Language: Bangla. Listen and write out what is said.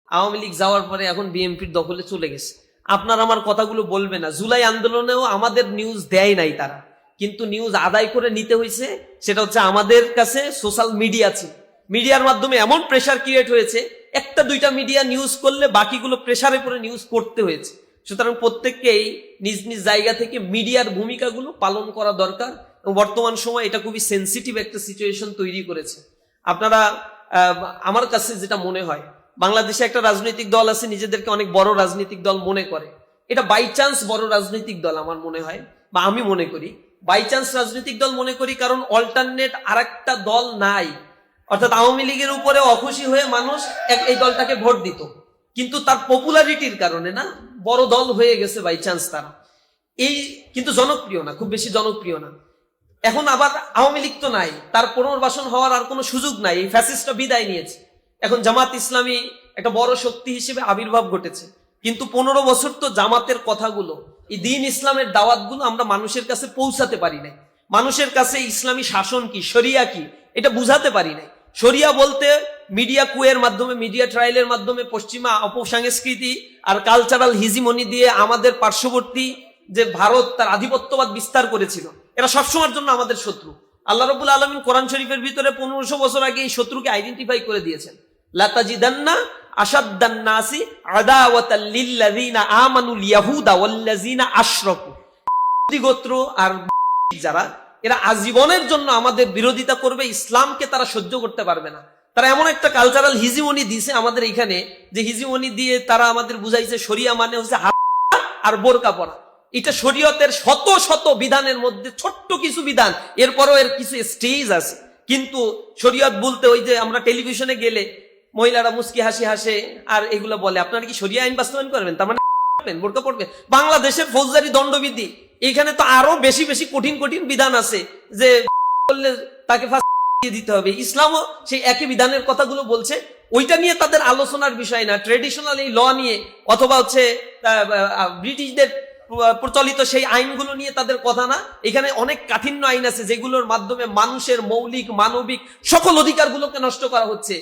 আওয়ামী লীগ যাওয়ার পরে এখন বিএনপির দখলে চলে গেছে। আপনার আমার কথাগুলো বলবে না। জুলাই আন্দোলনেও আমাদের নিউজ দেয় নাই তারা, কিন্তু নিউজ আদায় করে নিতে হয়েছে। সেটা হচ্ছে আমাদের কাছে সোশ্যাল মিডিয়া ছিল, মিডিয়ার মাধ্যমে এমন প্রেশার ক্রিয়েট হয়েছে, একটা দুইটা মিডিয়া নিউজ করলে বাকিগুলো প্রেশারে পরে নিউজ করতে হয়েছে। সুতরাং প্রত্যেককেই নিজ নিজ জায়গা থেকে মিডিয়ার ভূমিকাগুলো পালন করা দরকার। এবং বর্তমান সময় এটা খুবই সেন্সিটিভ একটা সিচুয়েশন তৈরি করেছে। আপনারা আমার কাছে যেটা মনে হয়, বাংলাদেশে একটা রাজনৈতিক দল আছে নিজেদেরকে অনেক বড় রাজনৈতিক দল মনে করে। এটা বাই চান্স বড় রাজনৈতিক দল আমার মনে হয়, বা আমি মনে করি বাই চান্স রাজনৈতিক দল মনে করি, কারণ অল্টারনেট আর একটা দল নাই। অর্থাৎ আওয়ামী লীগের উপরে অখুশি হয়ে মানুষ এই দলটাকে ভোট দিত, কিন্তু তার পপুলারিটির কারণে না বড় দল হয়ে গেছে বাই চান্স তারা। কিন্তু জনপ্রিয় না, খুব বেশি জনপ্রিয় না। এখন আবার আওয়ামী লীগ তো নাই, তার পুনর্বাসন হওয়ার আর কোনো সুযোগ নাই, এই ফ্যাসিস্টটা বিদায় নিয়েছে। এখন জামাত ইসলামী একটা বড় শক্তি হিসেবে আবির্ভাব ঘটেছে, কিন্তু 15 বছর তো জামাতের কথাগুলো, এই দ্বীন ইসলামের দাওয়াতগুলো আমরা মানুষের কাছে পৌঁছাতে পারি নাই। মানুষের কাছে ইসলামী শাসন কি, শরিয়া কি, এটা বুঝাতে পারি নাই। শরিয়া বলতে মিডিয়া কুয়ের মাধ্যমে, মিডিয়া ট্রায়ালের মাধ্যমে পশ্চিমা অপসংস্কৃতি আর কালচারাল হিজিমনি দিয়ে আমাদের পার্শ্ববর্তী যে ভারত তার আধিপত্যবাদ বিস্তার করেছিল, এরা সবসময়ের জন্য আমাদের শত্রু। আল্লাহ রাব্বুল আলামিন কোরআন শরীফের ভিতরে 1500 বছর আগে এই শত্রুকে আইডেন্টিফাই করে দিয়েছেন। লাতাজিদান্না আশাদ্দান নাসি আদাওয়াতাল লিল্লাযিনা আমানুল ইয়াহুদা ওয়াল্লাযিনা আশরাকু। ইহুদি গোত্র আর যারা, এরা আজীবনের জন্য আমাদের বিরোধিতা করবে, ইসলামকে তারা সহ্য করতে পারবে না। তারা এমন একটা কালচারাল হিজিমনি দিয়েছে আমাদের এখানে, যে হিজিমনি দিয়ে তারা আমাদের বুঝাইছে শরিয়া মানে হচ্ছে আর বোরকা পরা। এটা শরীয়তের শত শত বিধানের মধ্যে ছোট্ট কিছু বিধান, এরপরও এর কিছু স্টেজ আছে। কিন্তু শরীয়ত বলতে ওই যে আমরা টেলিভিশনে গেলে মহিলারা মুস্কি হাসি হাসে আর এগুলো বলে, আপনারা কি শরিয়া আইন বাস্তবায়ন করবেন, তার মানে বোরকা পড়বে। বাংলাদেশের ফৌজদারি দণ্ডবিধি, এখানে তো আরো বেশি বেশি কঠিন কঠিন বিধান আছে, যে বললে তাকে ফাঁসি দিতে হবে। ইসলামও সেই একই বিধানের কথাগুলো বলছে। ওইটা নিয়ে তাদের আলোচনার বিষয় না, ট্রেডিশনাল এই ল নিয়ে, অথবা হচ্ছে ব্রিটিশদের প্রচলিত সেই আইনগুলো নিয়ে তাদের কথা না। এখানে অনেক কাঠিন্য আইন আছে যেগুলোর মাধ্যমে মানুষের মৌলিক মানবিক সকল অধিকারগুলোকে নষ্ট করা হচ্ছে।